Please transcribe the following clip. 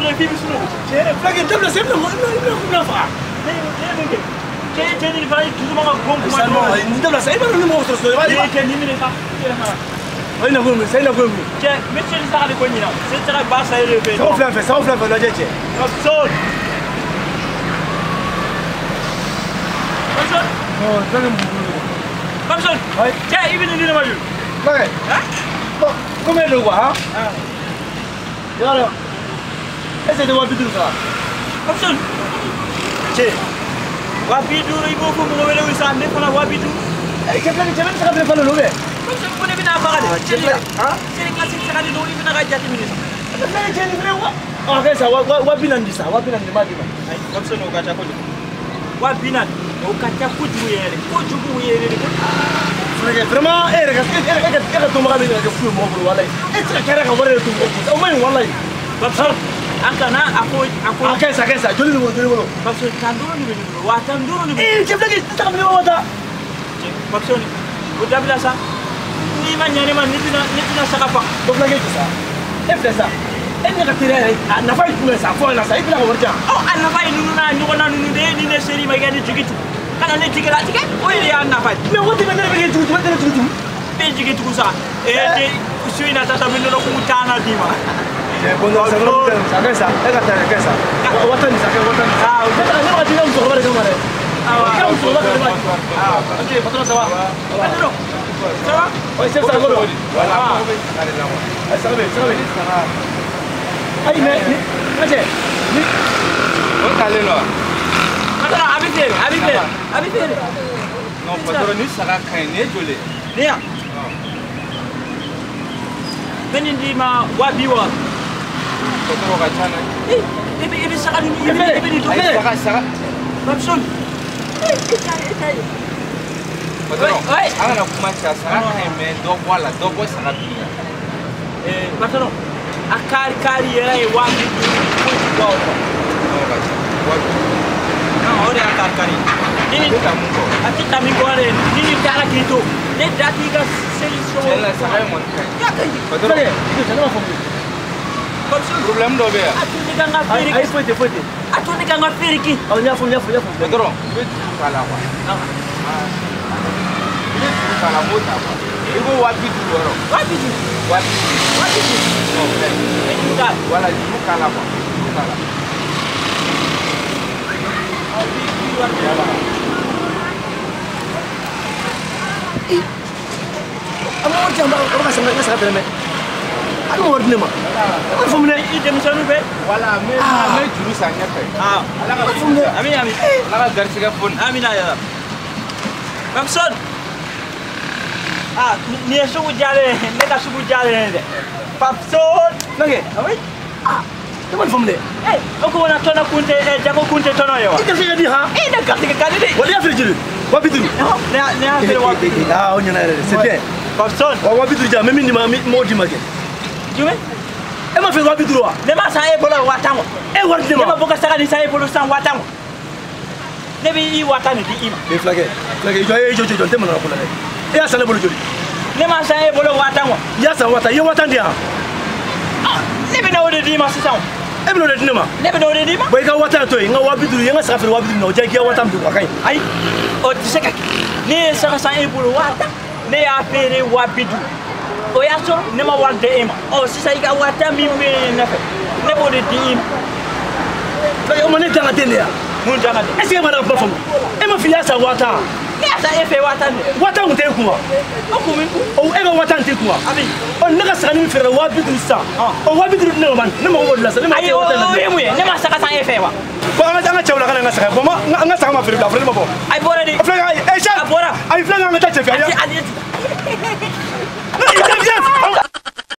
le film sunu Flag it double same no fa. Che ni fai tu ma con come Salmo ni double same no mostro sto vai. Che ni ne fa. Vai na come, sai na come. Che metti di stare con nina. Se c'era basta il pe. Sao flan la gente. Kapson. Kapson. No, dale un Kapson. Che even ni ne maju. Vai. Come lo qua? Yaro. Ese de wabidu sa. Kapson. Che. Wabidu ibo ko mo wele wi sa ne fala wabidu. Che plan che man sa ka fa lo be. Kapson ko ne bina fa ga. Che ha? Che ni klasi sa ga do ni bina ga jati mi. Che ni frewa. Ah, che sa wabinan di sa, wabinan di magi. Ai, Kapson o ga cha ko. Wabinan o ka cha ku ju yele. Ko ju ku yele ni. Vraiment, era tomar bem que fui mo bro wallahi. Essa cara ka wala tu mo. O mai wallahi. Kapson anka na ako Akesa, joli mo. Kapson tanduro ni bini wa tanduro ni. Che flagi ta kamni wata. Kapson o dabla sa ni ma nyane ma ni tina saka pa. Do flagi sa. Efesa. Enne ka tire na fa ku sa fo na sa ibla ko warja. Oh anna fa inu na nyugo na nunu de ni ne seri ma gani jigitu. Kana ne jigala jige o ile ya na fa. Me woti me be jigitu, me jigitu. Be jigitu sa. De usui na tata bino no kumutana dima. Bono sa no sa ega ta kesa. Wata ni sa ke wata ni. Ah, wata ni wati na mso bare kamare. Ah, ka mso bare kamare. Ah, ante patron sawa. Patron. Sawa? Oi, se sa goro. Wala. Ai sa be. Ai me, aje. Ni. Wata le lo. Patron abi fere. Non, patron ni saka kai ne jole. Ne ya. Benin di ma wabiwa. Patron ga chana. Ibi saka ni ibi ni to. Ai saka. Kapson. Patron. Ana kuma cha saka kai me do boy saka biya. Patron. Akari era e wabi ko no, ora akari. Nini ati tamingo are nini dara kito. Ne dati ga seliso. Ela saka mon kai. Ya kai. Patron, itu sana fomu. Problem do be. Atu ni ga ngafiri. Ai foite. Atu ni ga ngafiri ki. Au nyafu. Patron, betu kala kwa. Betu kala mota kwa. Ibo wapi tu woro. Wapi tu. No, Enggak. wala ibo kala kwa. Kala. Amo jamba ko ka sama ka sa tele me. Amo wordne ma. Amo fomne Ide misanu be. Wala me juru sanya kai. Ala ka fomne. Amin. Ala ka garsiga fon. Amin ya. Kapson. Ni sugu jale, ne ka sugu jale de. Kapson. Nage. Awi. Teman fomne. Ako na tona kunte jago kunte tono yo. Ite figa di ha. Na gartiga kali de. Wali afri wabidu. Ne afere wapi. Ah, on y en a, c'est bien. Kapson. Wabidu ja mimi ni mo di mage. Jume? E ma fe wabidu wa. Ne ma sa e bolo watango. E wardi Ne ma ma. boka saka ni sa e bolo san watango. Ne bi I watani di ima. E flage jo temo na kula. E asale bolo joli. Ne ma sa e bolo watango. Ya sa wata, ye wata ndia. Ne bi na ode di ma sisan. E bolo de dinema. Ne bi na ode di ma. Boy ka wata to nga wabidu ye nga sa fe wabidu no je ki wata mdu akai. Ai. O tiseka. Ne saka sa e bolo wata. Ne ya pere wabidu. O ya so ne ma wante ima. O sisa iga wata mi me na fe. Ne bo de di ima. Flage o mane tanga tende ya. Mun janga de. Est-ce que ma pas famo? E ma fiya sa wata. Ne sa e fe wata ne. Wata unte kuma. O kumi. O e ga wata unte kuma. Abi. O naga sa ni fere wabidu sa. O wabidu ne man. Ne ma wo la sa ne ma Ai ke o wata na. ye ne ma saka sa e fe wa. Ko nga chawla kana nga sa ko ma nga sa ma fere da fere ma bo. Ai bora di. Flage ai sha. Abora. Ai flage nga ta che fi ya. Ati.